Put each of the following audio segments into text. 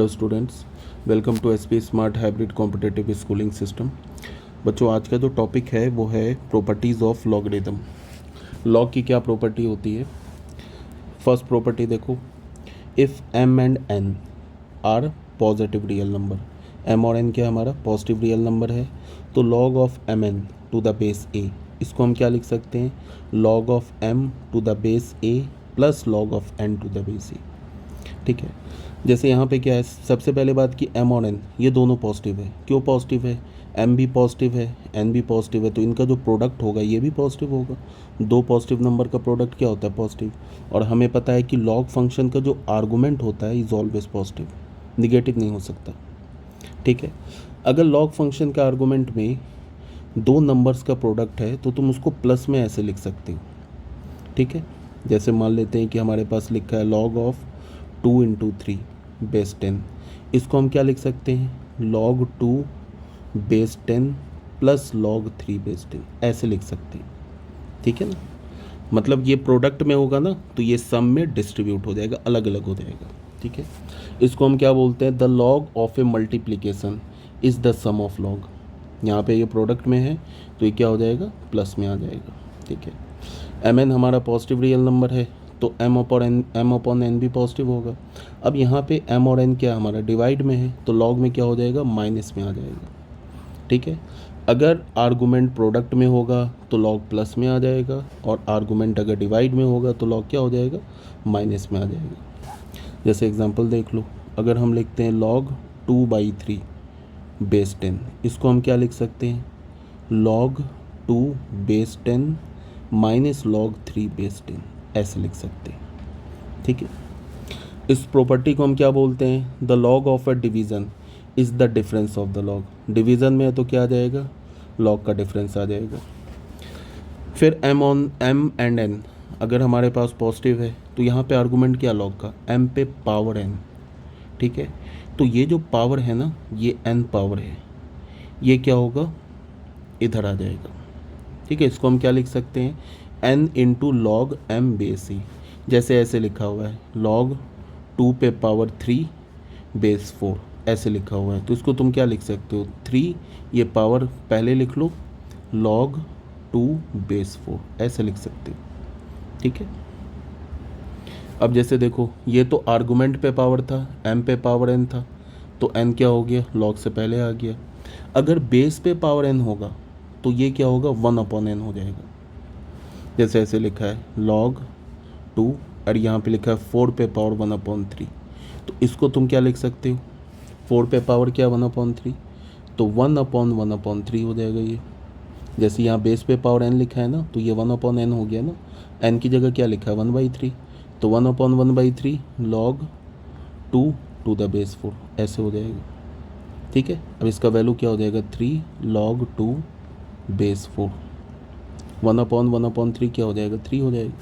Hello students, welcome to SP smart hybrid competitive schooling system. बच्चों, आज का जो टॉपिक है वो है प्रॉपर्टीज़ ऑफ लॉगरिथम। लॉग की क्या प्रॉपर्टी होती है? फर्स्ट प्रॉपर्टी देखो, if m and n are positive real number, m और n क्या हमारा पॉजिटिव रियल नंबर है, तो log of mn to the base a, इसको हम क्या लिख सकते हैं? log of m to the base a plus log of n to the base a। ठीक है, जैसे यहाँ पे क्या है, सबसे पहले बात की m और n ये दोनों पॉजिटिव है। क्यों पॉजिटिव है? m भी पॉजिटिव है, n भी पॉजिटिव है, तो इनका जो प्रोडक्ट होगा ये भी पॉजिटिव होगा। दो पॉजिटिव नंबर का प्रोडक्ट क्या होता है? पॉजिटिव। और हमें पता है कि लॉग फंक्शन का जो आर्गूमेंट होता है इज ऑलवेज पॉजिटिव, निगेटिव नहीं हो सकता। ठीक है, अगर लॉग फंक्शन का आर्गूमेंट में दो नंबर्स का प्रोडक्ट है तो तुम उसको प्लस में ऐसे लिख सकते हो। ठीक है, जैसे मान लेते हैं कि हमारे पास लिखा है log ऑफ 2 इंटू 3 बेस 10, इसको हम क्या लिख सकते हैं? log 2 base 10 plus log 3 base 10, ऐसे लिख सकते हैं। ठीक है ना, मतलब ये प्रोडक्ट में होगा ना तो ये सम में डिस्ट्रीब्यूट हो जाएगा, अलग अलग हो जाएगा। ठीक है, इसको हम क्या बोलते हैं? The log of a multiplication is the sum of log। यहाँ पे ये प्रोडक्ट में है तो ये क्या हो जाएगा? प्लस में आ जाएगा। ठीक है, mn हमारा पॉजिटिव रियल नंबर है तो m अपॉन n भी पॉजिटिव होगा। अब यहाँ पे m और n क्या हमारा डिवाइड में है तो log में क्या हो जाएगा? माइनस में आ जाएगा। ठीक है, अगर आर्गूमेंट प्रोडक्ट में होगा तो log प्लस में आ जाएगा, और आर्गूमेंट अगर डिवाइड में होगा तो log क्या हो जाएगा? माइनस में आ जाएगा। जैसे एग्जांपल देख लो, अगर हम लिखते हैं log 2/3 बेस 10, इसको हम क्या लिख सकते हैं? log 2 base 10 minus log 3 base 10, ऐसे लिख सकते हैं। ठीक है, इस प्रॉपर्टी को हम क्या बोलते हैं? The log of a division is the difference of the log. Division में है तो क्या आ जाएगा? लॉग का डिफरेंस आ जाएगा। फिर m एंड n अगर हमारे पास पॉजिटिव है तो यहाँ पे आर्गूमेंट क्या लॉग का? m पे पावर n। ठीक है, तो ये जो पावर है ना, ये n पावर है, ये क्या होगा? इधर आ जाएगा। ठीक है, इसको हम क्या लिख सकते हैं? n into log m base e, जैसे ऐसे लिखा हुआ है log 2 पे पावर 3 बेस 4, ऐसे लिखा हुआ है, तो इसको तुम क्या लिख सकते हो? 3 ये पावर पहले लिख लो, log 2 बेस 4, ऐसे लिख सकते हो। ठीक है, अब जैसे देखो, ये तो आर्गूमेंट पे पावर था, m पे पावर n था, तो n क्या हो गया? log से पहले आ गया। अगर बेस पे पावर n होगा तो ये क्या होगा? 1 अपॉन n हो जाएगा। जैसे ऐसे लिखा है log 2 और यहाँ पे लिखा है 4 पे पावर 1/3, तो इसको तुम क्या लिख सकते हो? 4 पे पावर क्या? 1/3, तो 1/1/3 हो जाएगा ये। जैसे यहाँ बेस पे पावर n लिखा है ना, तो ये 1/n हो गया ना, n की जगह क्या लिखा है? 1/3, तो 1/1/3 log 2 टू द बेस 4, ऐसे हो जाएगा। ठीक है, अब इसका वैल्यू क्या हो जाएगा? 3 log 2 बेस 4, 1/1/3 क्या हो जाएगा? 3 हो जाएगा।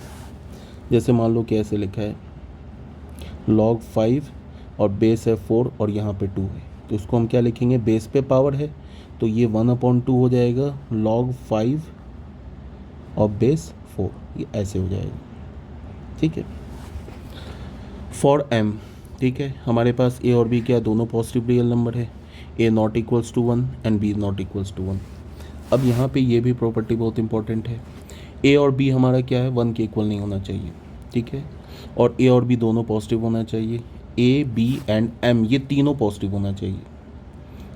जैसे मान लो कि ऐसे लिखा है log 5 और बेस है 4 और यहाँ पे 2 है, तो इसको हम क्या लिखेंगे? बेस पे पावर है तो ये 1/2 हो जाएगा, log 5 और बेस 4, ये ऐसे हो जाएगा। ठीक है, फॉर m, ठीक है, हमारे पास a और b क्या दोनों पॉजिटिव रियल नंबर है, a not equals to 1 and b not equals to 1। अब यहाँ पे ये भी प्रॉपर्टी बहुत इंपॉर्टेंट है, a और b हमारा क्या है? 1 के इक्वल नहीं होना चाहिए। ठीक है, और a और b दोनों पॉजिटिव होना चाहिए, a b एंड m ये तीनों पॉजिटिव होना चाहिए।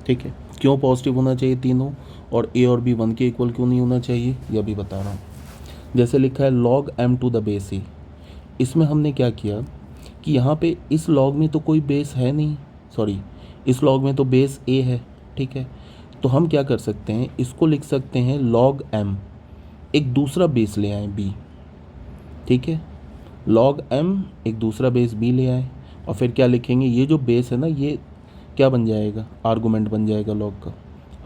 ठीक है, क्यों पॉजिटिव होना चाहिए तीनों, और a और b 1 के इक्वल क्यों नहीं होना चाहिए, यह भी बता रहा हूँ। जैसे लिखा है log m to the base a, इसमें हमने क्या किया कि यहाँ पे इस log में तो कोई बेस है नहीं, सॉरी इस log में तो बेस a है। ठीक है, तो हम क्या कर सकते हैं? इसको लिख सकते हैं log m, एक दूसरा बेस ले आए b। ठीक है, log m एक दूसरा बेस b ले आए, और फिर क्या लिखेंगे? ये जो बेस है ना, ये क्या बन जाएगा? आर्गूमेंट बन जाएगा log का,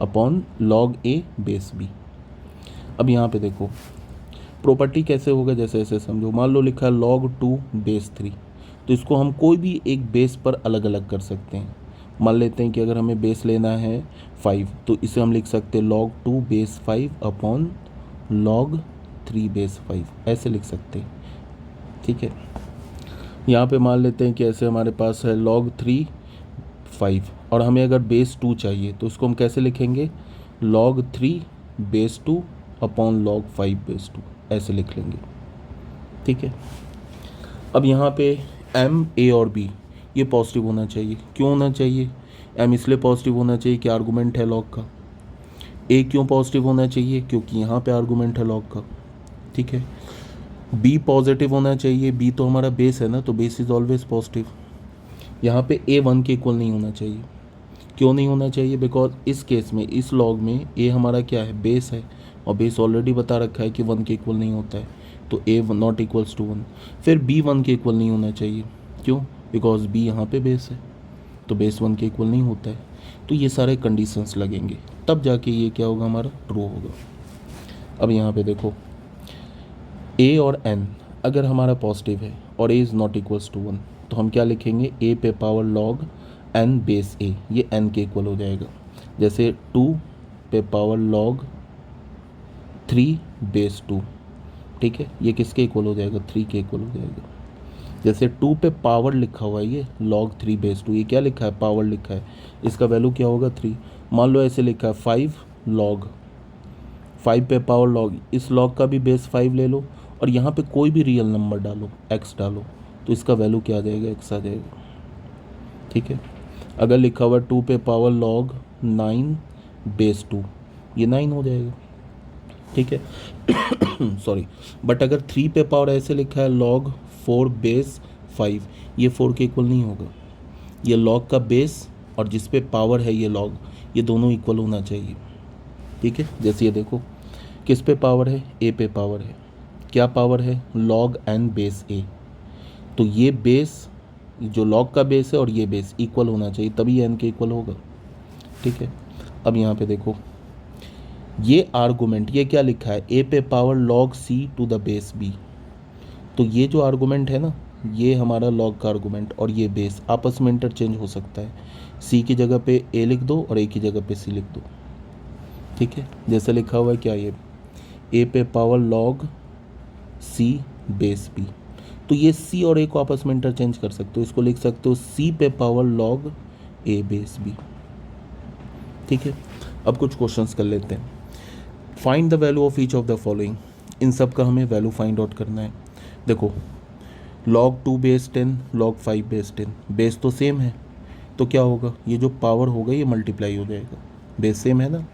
upon log a base b। अब यहाँ पे देखो प्रॉपर्टी कैसे होगा, जैसे ऐसे समझो, मान लो लिखा है log 2 बेस 3, तो इसको हम कोई भी एक बेस पर अलग अलग कर सकते हैं। मान लेते हैं कि अगर हमें बेस लेना है 5, तो इसे हम लिख सकते हैं log 2 base 5 upon log 3 base 5, ऐसे लिख सकते हैं। ठीक है, यहाँ पे मान लेते हैं कि ऐसे हमारे पास है log 3 5 और हमें अगर बेस 2 चाहिए तो इसको हम कैसे लिखेंगे, log 3 base 2 upon log 5 base 2, ऐसे लिख लेंगे। ठीक है। अब यहाँ पे m, a और b ये पॉजिटिव होना चाहिए। क्यों होना चाहिए, m इसलिए पॉजिटिव होना चाहिए कि आर्गूमेंट है लॉग का। a क्यों पॉजिटिव होना चाहिए, क्योंकि यहाँ पे आर्गूमेंट है लॉग का। ठीक है। b पॉजिटिव होना चाहिए, b तो हमारा बेस है ना, तो बेस इज ऑलवेज पॉजिटिव। यहाँ पे a 1 के इक्वल नहीं होना चाहिए। क्यों नहीं होना चाहिए, बिकॉज इस केस में, इस लॉग में a हमारा क्या है, बेस है, और बेस ऑलरेडी बता रखा है कि 1 के इक्वल नहीं होता है, तो a नॉट इक्वल्स टू 1। फिर b 1 के इक्वल नहीं होना चाहिए। क्यों, बिकॉज b यहाँ पे बेस है, तो बेस 1 के इक्वल नहीं होता है। तो ये सारे कंडीशंस लगेंगे, तब जाके ये क्या होगा, हमारा ट्रू होगा। अब यहाँ पे देखो a और n अगर हमारा पॉजिटिव है और a is not equals to 1, तो हम क्या लिखेंगे, a पे power log n base a, ये n के इक्वल हो जाएगा। जैसे 2 पे पावर log 3 बेस 2, ठीक है, ये किसके इक्वल हो जाएगा, 3 के इक्वल हो जाएगा। जैसे 2 पे पावर लिखा हुआ है, ये log 3 बेस 2, ये क्या लिखा है, पावर लिखा है, इसका वैल्यू क्या होगा 3। मान लो ऐसे लिखा है 5 log 5 पे पावर log, इस log का भी बेस 5 ले लो और यहाँ पे कोई भी रियल नंबर डालो, x डालो, तो इसका वैल्यू क्या आ जाएगा, x आ जाएगा। ठीक है। अगर लिखा हुआ 2 पे पावर log 9 बेस 2, ये 9 हो जाएगा। ठीक है। सॉरी, बट अगर 3 पे पावर ऐसे लिखा है log 4 बेस 5, ये 4 के इक्वल नहीं होगा। ये log का बेस और जिस पे पावर है ये log, ये दोनों इक्वल होना चाहिए। ठीक है। जैसे ये देखो, किस पे पावर है, a पे पावर है, क्या पावर है, log n बेस a, तो ये बेस, जो log का बेस है और ये बेस इक्वल होना चाहिए, तभी n के इक्वल होगा। ठीक है। अब यहाँ पे देखो, ये आर्गूमेंट, ये क्या लिखा है, a पे power log c to the base b, तो ये जो आर्गूमेंट है ना, ये हमारा log का आर्गूमेंट और ये बेस आपस में इंटरचेंज हो सकता है। c की जगह पे a लिख दो और a की जगह पे c लिख दो। ठीक है। जैसे लिखा हुआ है क्या, ये a पे power log c base b, तो ये c और a को आपस में इंटरचेंज कर सकते हो, इसको लिख सकते हो c पे power log a base b। ठीक है। अब कुछ क्वेश्चंस कर लेते हैं। Find the value of each of the following, इन सब का हमें वैल्यू फाइंड आउट करना है। देखो log 2 base 10, log 5 base 10, base तो सेम है, तो क्या होगा, ये जो पावर होगा ये मल्टीप्लाई हो जाएगा, बेस सेम है ना,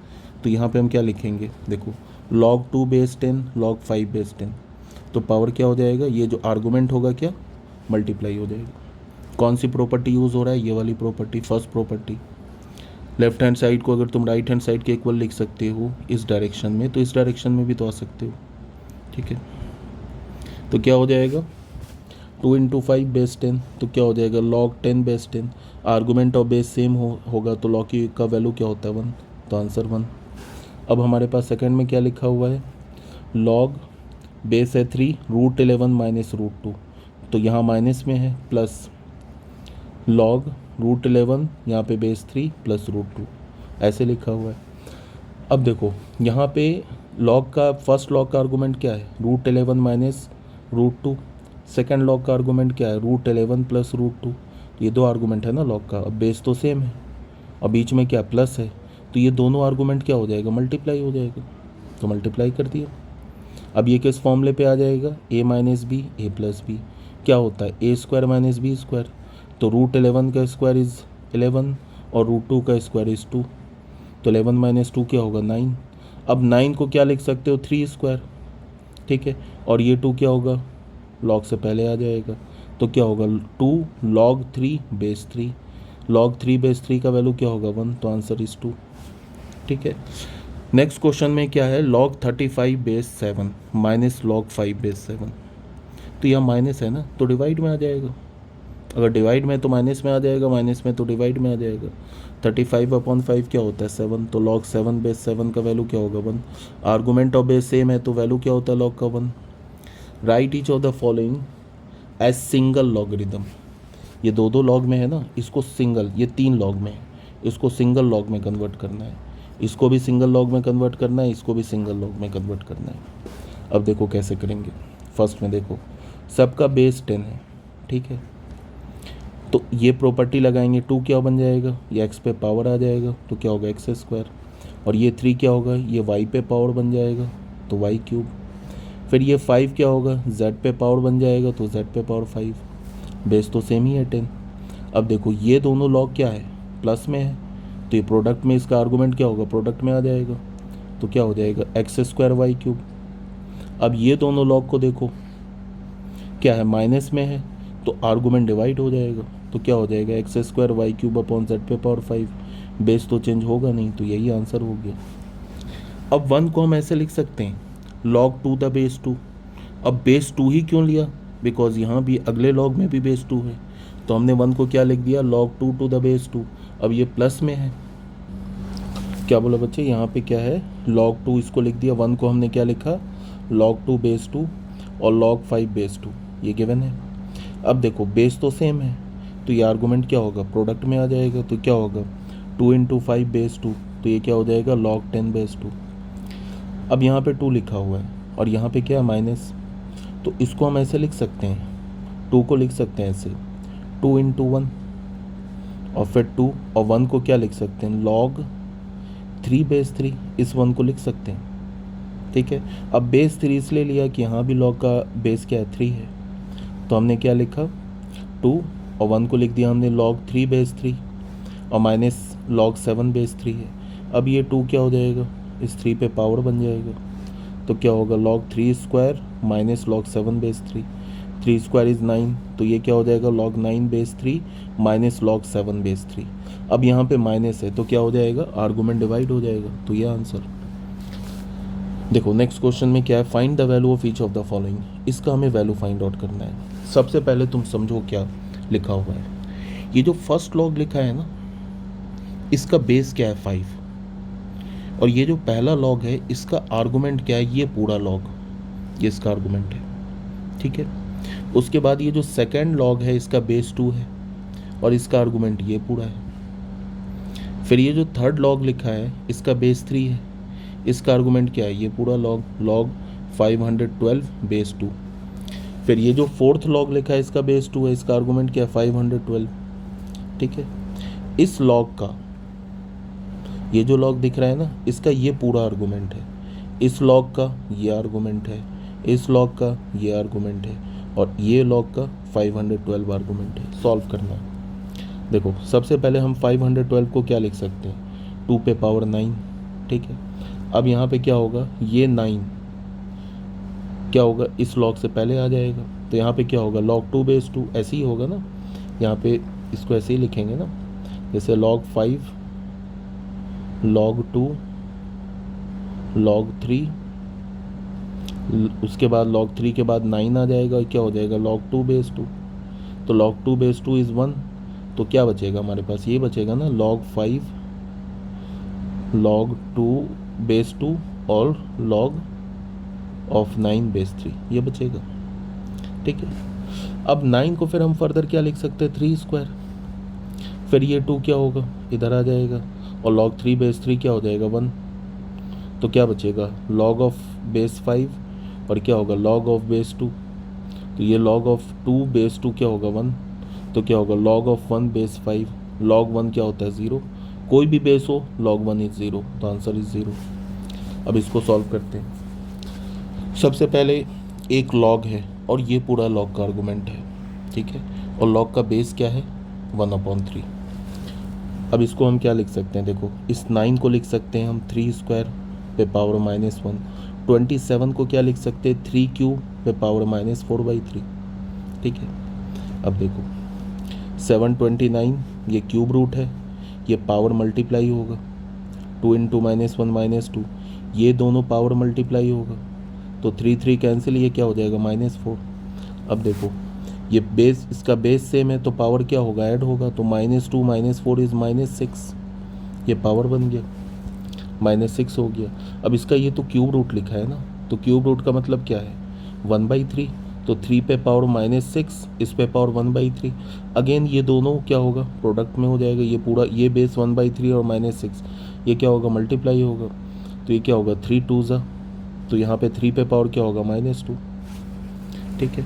तो यहाँ पे हम क्या लिखेंगे, देखो log 2 बेस 10, log 5 बेस 10, तो पावर क्या हो जाएगा, ये जो आर्गूमेंट होगा क्या, मल्टीप्लाई हो जाएगा। कौन सी प्रॉपर्टी यूज़ हो रहा है, ये वाली property, first property. Left hand side को अगर तुम राइट हैंड साइड के इक्वल लिख सकते हो इस डायरेक्शन में, तो इस डायरेक्शन में भी तो आ सकते हो। ठीक है। तो क्या हो जाएगा, 2 इंटू 5 बेस 10, तो क्या हो जाएगा log 10 बेस 10, आर्गूमेंट और बेस सेम होगा, तो log की का वैल्यू क्या होता है 1, तो आंसर 1। अब हमारे पास सेकंड में क्या लिखा हुआ है, log बेस है 3 √11 माइनस √2, तो यहाँ माइनस में है, प्लस log √11 यहाँ पे बेस 3 प्लस √2, ऐसे लिखा हुआ है। अब देखो यहाँ पे log का, फर्स्ट log का आर्गूमेंट क्या है, √11 माइनस √2, सेकेंड log का आर्गूमेंट क्या है, √11 प्लस √2, ये दो आर्गूमेंट है ना log का। अब बेस तो सेम है और बीच में क्या प्लस है, तो ये दोनों आर्गूमेंट क्या हो जाएगा, मल्टीप्लाई हो जाएगा, तो मल्टीप्लाई कर दिया। अब ये किस फॉर्मूले पे आ जाएगा, a minus B A plus B, क्या होता है a square minus B square, तो √11 का स्क्वायर इज़ 11 और √2 का स्क्वायर इज़ 2, तो 11 माइनस 2 क्या होगा 9। अब 9 को क्या लिख सकते हो, 3 स्क्वायर। ठीक है। और ये 2 क्या होगा, log से पहले आ जाएगा, तो क्या होगा 2 log 3 बेस 3, log 3 बेस 3 का वैल्यू क्या होगा 1, तो आंसर इज़ 2। ठीक है। नेक्स्ट क्वेश्चन में क्या है, log 35 base 7 minus log 5 base 7, तो यह माइनस है ना, तो डिवाइड में आ जाएगा, अगर डिवाइड में तो माइनस में आ जाएगा, माइनस में तो डिवाइड में आ जाएगा। 35/5 क्या होता है 7, तो log 7 बेस 7 का वैल्यू क्या होगा 1, आर्गूमेंट और बेस सेम है, तो वैल्यू क्या होता है log का 1। Write each of the following as single logarithm, ये दो log में है ना, इसको सिंगल, ये 3 log में है, इसको सिंगल log में कन्वर्ट करना है, इसको भी सिंगल log में कन्वर्ट करना है, इसको भी सिंगल log में कन्वर्ट करना है। अब देखो कैसे करेंगे। फर्स्ट में देखो सबका बेस 10 है, ठीक है, तो ये प्रॉपर्टी लगाएंगे, 2 क्या बन जाएगा, ये x पे पावर आ जाएगा तो क्या होगा एक्स स्क्वायर, और ये 3 क्या होगा, ये y पे पावर बन जाएगा तो y क्यूब। फिर ये 5 क्या होगा, z पे पावर बन जाएगा तो z पे पावर 5, बेस तो सेम ही है 10। अब देखो ये दोनों लॉग क्या है, प्लस में है, तो ये प्रोडक्ट में इसका आर्गूमेंट क्या होगा, प्रोडक्ट में आ जाएगा तो क्या हो जाएगा एक्स स्क्वायर वाई क्यूब। अब ये दोनों लॉग को देखो क्या है, माइनस में है तो आर्गूमेंट डिवाइड हो जाएगा तो क्या हो जाएगा X square Y cube upon Z पे पावर 5, बेस तो चेंज होगा नहीं, तो यही आंसर हो गया। अब 1 को हम ऐसे लिख सकते हैं log 2 द बेस 2। अब बेस 2 ही क्यों लिया, बिकॉज यहाँ भी अगले लॉग में भी बेस 2 है, तो हमने 1 को क्या लिख दिया log 2 टू द बेस 2। अब ये प्लस में है, क्या बोला बच्चे, यहाँ पे क्या है log 2 इसको लिख दिया, 1 को हमने क्या लिखा log 2 बेस 2 और log 5 बेस 2, ये गिवन है। अब देखो बेस तो सेम है तो ये आर्गूमेंट क्या होगा, प्रोडक्ट में आ जाएगा तो क्या होगा 2 इंटू 5 बेस 2, तो ये क्या हो जाएगा log 10 बेस 2। अब यहाँ पे 2 लिखा हुआ है और यहाँ पे क्या है माइनस, तो इसको हम ऐसे लिख सकते हैं, 2 को लिख सकते हैं ऐसे 2 इंटू 1 और फिर 2 और 1 को क्या लिख सकते हैं log 3 बेस 3, इस 1 को लिख सकते हैं, ठीक है। अब बेस 3 इसलिए लिया कि यहाँ भी log का बेस क्या है 3 है, तो हमने क्या लिखा 2 और 1 को लिख दिया हमने log 3 बेस 3 और माइनस log 7 बेस 3 है। अब ये 2 क्या हो जाएगा, इस 3 पे पावर बन जाएगा तो क्या होगा log 3 square minus log 7 base 3, 3 square is 9, तो ये क्या हो जाएगा log 9 base 3 minus log 7 base 3। अब यहाँ पे माइनस है तो क्या हो जाएगा, आर्गूमेंट डिवाइड हो जाएगा, तो ये आंसर। देखो नेक्स्ट क्वेश्चन में क्या है, find the value of each of the following, इसका हमें वैल्यू फाइंड आउट करना है। सबसे पहले तुम समझो क्या लिखा हुआ है, ये जो फर्स्ट लॉग लिखा है ना, इसका बेस क्या है 5, और ये जो पहला लॉग है इसका आर्गूमेंट क्या है, ये पूरा लॉग, ये इसका आर्गूमेंट है, ठीक है। उसके बाद ये जो सेकेंड लॉग है इसका बेस 2 है और इसका आर्गूमेंट ये पूरा है। फिर ये जो थर्ड लॉग लिखा है इसका बेस 3 है, इसका आर्गूमेंट क्या है, ये पूरा लॉग 512 बेस 2। फिर ये जो फोर्थ लॉग लिखा है इसका बेस 2 है, इसका आर्गूमेंट क्या है 512, ठीक है। इस लॉग का ये जो लॉग दिख रहा है ना, इसका ये पूरा आर्गूमेंट है, इस लॉग का ये आर्गूमेंट है, इस लॉग का ये आर्गूमेंट है और ये लॉग का 512 आर्गूमेंट है। सॉल्व करना है। देखो सबसे पहले हम 512 को क्या लिख सकते हैं, 2 पे पावर 9, ठीक है। अब यहाँ पे क्या होगा, ये 9 क्या होगा इस लॉग से पहले आ जाएगा, तो यहाँ पे क्या होगा log 2 बेस 2, ऐसे ही होगा ना, यहाँ पे इसको ऐसे ही लिखेंगे ना, जैसे log 5 log 2 log 3, उसके बाद log 3 के बाद 9 आ जाएगा, क्या हो जाएगा log 2 बेस 2, तो log 2 बेस 2 इज़ 1, तो क्या बचेगा हमारे पास, ये बचेगा ना log 5 log 2 बेस 2 और log ऑफ 9 बेस 3, ये बचेगा, ठीक है। अब 9 को फिर हम फर्दर क्या लिख सकते हैं 3 स्क्वायर, फिर ये 2 क्या होगा इधर आ जाएगा और log 3 बेस 3 क्या हो जाएगा 1, तो क्या बचेगा log ऑफ बेस 5 और क्या होगा log ऑफ बेस 2, तो ये log ऑफ 2 बेस 2 क्या होगा 1, तो क्या होगा log ऑफ 1 बेस 5, log 1 क्या होता है 0, कोई भी बेस हो log 1 इज़ 0, तो आंसर इज़ 0। अब इसको सॉल्व करते हैं। सबसे पहले एक लॉग है और ये पूरा लॉग का आर्गूमेंट है, ठीक है, और लॉग का बेस क्या है 1/3। अब इसको हम क्या लिख सकते हैं, देखो इस 9 को लिख सकते हैं हम 3 स्क्वायर पे पावर -1, 27 को क्या लिख सकते हैं 3 क्यूब पे पावर -4/3, ठीक है। अब देखो 729 ये क्यूब रूट है, ये पावर मल्टीप्लाई होगा 2 इंटू -1 -2, ये दोनों पावर मल्टीप्लाई होगा तो 3 3 कैंसिल, ये क्या हो जाएगा -4। अब देखो ये बेस, इसका बेस सेम है तो पावर क्या होगा ऐड होगा, तो -2 -4 इज़ -6, ये पावर बन गया -6 हो गया। अब इसका ये तो क्यूब रूट लिखा है ना, तो क्यूब रूट का मतलब क्या है 1/3, तो 3 पे पावर -6, इस पे पावर 1/3, अगेन ये दोनों क्या होगा प्रोडक्ट में हो जाएगा, ये पूरा ये बेस 1/3 और -6 ये क्या होगा मल्टीप्लाई होगा, तो ये क्या होगा 3 2 ज़ा, तो यहाँ पे 3 पे पावर क्या होगा -2, ठीक है।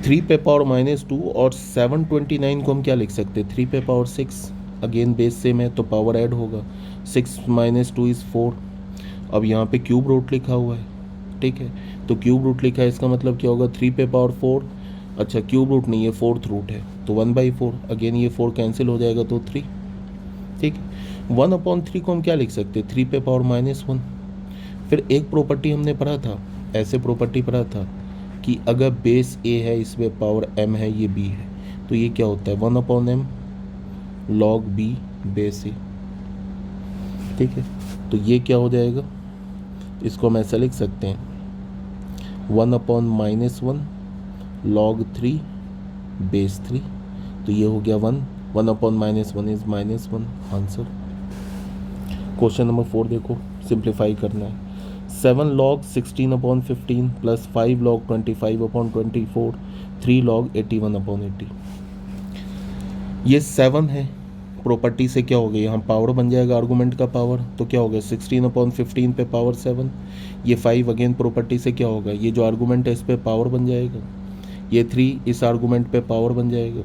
3 पे पावर -2 और 729 को हम क्या लिख सकते हैं, 3 पे पावर 6, अगेन बेस सेम है तो पावर ऐड होगा, 6 - 2 इज़ 4। अब यहाँ पे क्यूब रूट लिखा हुआ है, ठीक है, तो क्यूब रूट लिखा है, इसका मतलब क्या होगा, 3 पे पावर 4, अच्छा क्यूब रूट नहीं है, 4th रूट है, तो 1/4, अगेन ये 4 कैंसिल हो जाएगा तो 3, ठीक है। 1/3 को हम क्या लिख सकते हैं, 3 पे पावर -1। फिर एक प्रॉपर्टी हमने पढ़ा था, ऐसे प्रॉपर्टी पढ़ा था कि अगर बेस ए है, इसमें पावर m है, ये b है, तो ये क्या होता है, 1/m log b बेस ए, ठीक है। तो ये क्या हो जाएगा, इसको हम ऐसा लिख सकते हैं, 1/-1 log 3 बेस 3, तो ये हो गया 1, 1/-1 इज -1, आंसर। क्वेश्चन नंबर 4 देखो, सिंप्लीफाई करना है। 7 log 16/15 प्लस 5 log 25/24, 3 log 81/80। ये 7 है, प्रॉपर्टी से क्या हो गया, यहाँ पावर बन जाएगा आर्गूमेंट का पावर, तो क्या हो गया 16/15 पे पावर 7। ये 5 अगेन प्रॉपर्टी से क्या होगा, ये जो आर्गूमेंट है इस पे पावर बन जाएगा, ये 3 इस आर्गूमेंट पे पावर बन जाएगा,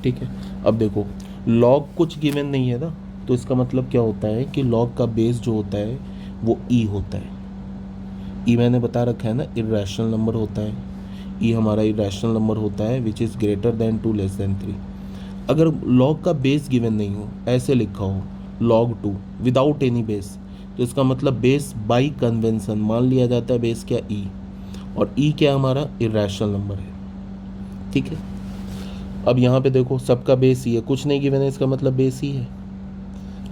ठीक है। अब देखो लॉग कुछ गिवन नहीं है ना, तो इसका मतलब क्या होता है कि लॉग का बेस जो होता है वो ई होता है। ई मैंने बता रखा है ना, इरेशनल नंबर होता है, ई हमारा इरेशनल नंबर होता है which is greater than 2 less than 3। अगर लॉग का बेस गिवन नहीं हो, ऐसे लिखा हो log 2 विदाउट एनी बेस, तो इसका मतलब बेस बाई कन्वेंशन मान लिया जाता है बेस क्या, ई, और ई क्या हमारा इरेशनल नंबर है, ठीक है। अब यहाँ पे देखो सबका बेस ही है, कुछ नहीं गिवन है, इसका मतलब बेस ही है।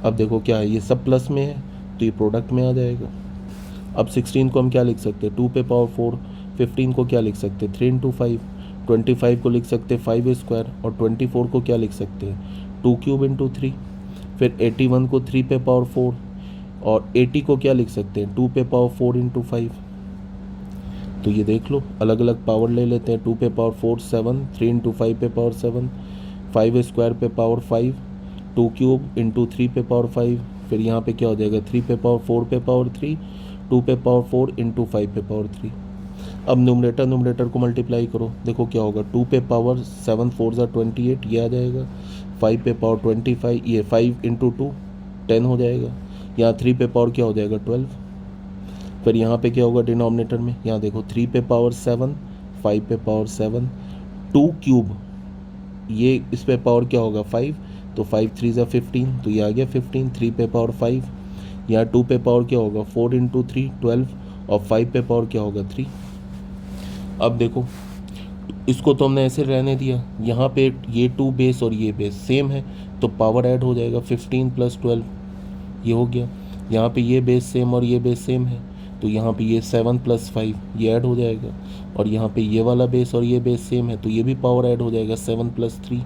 अब देखो क्या है, ये सब प्लस में है तो ये प्रोडक्ट में आ जाएगा। अब 16 को हम क्या लिख सकते हैं, 2 पे पावर 4, 15 को क्या लिख सकते हैं, 3 × 5, 25 को लिख सकते हैं 5 स्क्वायर, और 24 को क्या लिख सकते हैं, 2 क्यूब × 3। फिर 81 को 3 पे पावर 4, और 80 को क्या लिख सकते हैं, 2 पे पावर 4 × 5। तो ये देख लो अलग अलग पावर ले लेते हैं, 2 पे पावर 4 7, 3 × 5 पे पावर 7, 5 स्क्वायर पे पावर 5, 2 क्यूब × 3 पे पावर 5, फिर यहाँ पे क्या हो जाएगा, 3 पे पावर 4 पे पावर 3, 2 पे पावर 4 × 5 पे पावर 3। अब न्यूमरेटर को मल्टीप्लाई करो, देखो क्या होगा, 2 पे पावर 7 4 ज़ा 28, ये आ जाएगा, 5 पे पावर 25, ये 5 × 2 10 हो जाएगा, यहाँ 3 पे पावर क्या हो जाएगा 12। फिर यहाँ पे क्या होगा डिनोमिनेटर में, यहाँ देखो 3 पे पावर 7, 5 पे पावर 7, 2 क्यूब, ये इस पे पावर क्या होगा 5, तो 5 3 ज़ा 15, तो ये आ गया 15, 3 पे पावर 5, यहाँ 2 पे पावर क्या होगा 4 × 3 12, और 5 पे पावर क्या होगा 3। अब देखो इसको तो हमने ऐसे रहने दिया, यहाँ पे ये 2 बेस और ये बेस सेम है तो पावर ऐड हो जाएगा, 15 + 12 ये हो गया। यहाँ पे ये बेस सेम और ये बेस सेम है तो यहाँ पे ये 7 + 5 ये ऐड हो जाएगा, और यहाँ पे ये वाला बेस और ये बेस सेम है तो ये भी पावर ऐड हो जाएगा, 7 + 3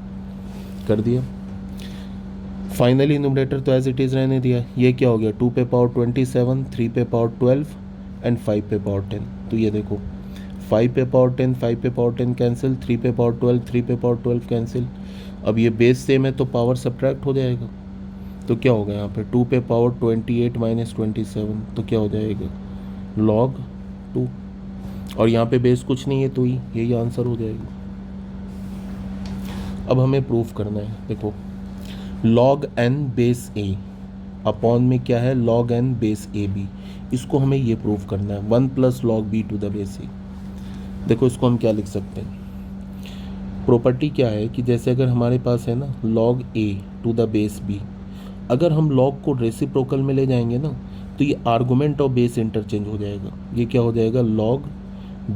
कर दिया। फाइनली न्यूमरेटर तो एज इट इज़ रहने दिया, ये क्या हो गया, 2 पे पावर 27, 3 पे पावर 12 एंड 5 पे पावर 10। तो ये देखो 5 पे पावर 10, 5 पे पावर 10 कैंसिल, 3 पे पावर 12, 3 पे पावर 12 कैंसिल। अब ये बेस सेम है तो पावर सब्ट्रैक्ट हो जाएगा, तो क्या होगा यहाँ पे 2 पे पावर 28 - 27, तो क्या हो जाएगा log 2, और यहाँ पे बेस कुछ नहीं है तो यही आंसर हो जाएगा। अब हमें प्रूफ करना है, देखो log n base a upon में क्या है log n base A B, इसको हमें ये प्रूफ करना है, 1 + log b to the base a। देखो इसको हम क्या लिख सकते हैं, प्रॉपर्टी क्या है कि जैसे अगर हमारे पास है ना log a to the base b, अगर हम log को रेसिप्रोकल में ले जाएंगे ना तो ये आर्गूमेंट और बेस इंटरचेंज हो जाएगा, ये क्या हो जाएगा log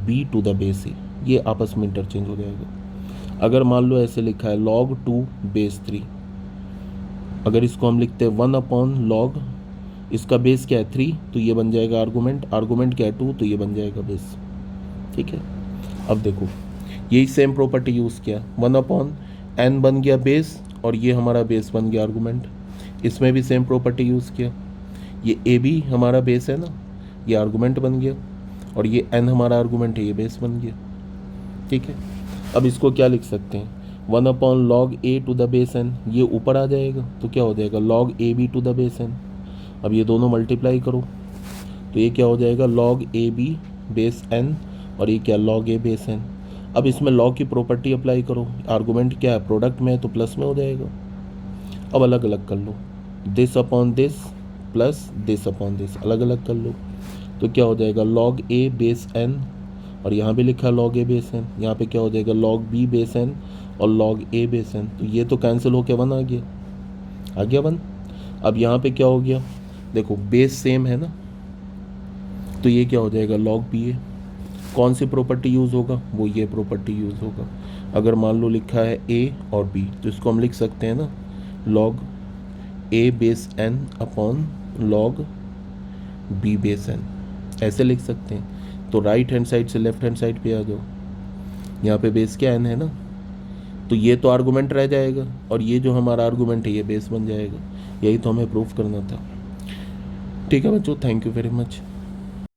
b to the base a, ये आपस में इंटरचेंज हो जाएगा। अगर मान लो ऐसे लिखा है log 2 बेस 3, अगर इसको हम लिखते हैं 1/log, इसका बेस क्या है 3 तो ये बन जाएगा आर्गूमेंट क्या है 2 तो ये बन जाएगा बेस, ठीक है। अब देखो यही सेम प्रॉपर्टी यूज़ किया, 1/n बन गया बेस और ये हमारा बेस बन गया आर्गूमेंट, इसमें भी सेम प्रॉपर्टी यूज़ किया, ये ए बी हमारा बेस है ना, ये आर्गूमेंट बन गया, और ये n हमारा आर्गूमेंट है, ये बेस बन गया, ठीक है। अब इसको क्या लिख सकते हैं, 1/log a to the base n, ये ऊपर आ जाएगा तो क्या हो जाएगा log a b to the base n। अब ये दोनों मल्टीप्लाई करो तो ये क्या हो जाएगा log a b base n, और ये क्या log a बेस n। अब इसमें log की प्रॉपर्टी अप्लाई करो, आर्गूमेंट क्या है, प्रोडक्ट में है तो प्लस में हो जाएगा। अब अलग अलग कर लो, this upon this plus this upon this, अलग अलग कर लो तो क्या हो जाएगा, log a बेस n, और यहाँ भी लिखा है log a बेस n, यहाँ पे क्या हो जाएगा log b बेस n और log a बेस n, तो ये तो कैंसिल होके 1 आ गया 1। अब यहाँ पे क्या हो गया, देखो बेस सेम है ना, तो ये क्या हो जाएगा log b a। कौन सी प्रॉपर्टी यूज़ होगा, वो ये प्रॉपर्टी यूज़ होगा। अगर मान लो लिखा है a और b, तो इसको हम लिख सकते हैं ना log a base n upon log b base n, ऐसे लिख सकते हैं। तो राइट हैंड साइड से लेफ्ट हैंड साइड पे आ जाओ, यहाँ पे बेस क्या n है ना, तो ये तो आर्गूमेंट रह जाएगा और ये जो हमारा आर्गूमेंट है ये बेस बन जाएगा। यही तो हमें प्रूफ करना था। ठीक है बच्चों, थैंक यू वेरी मच।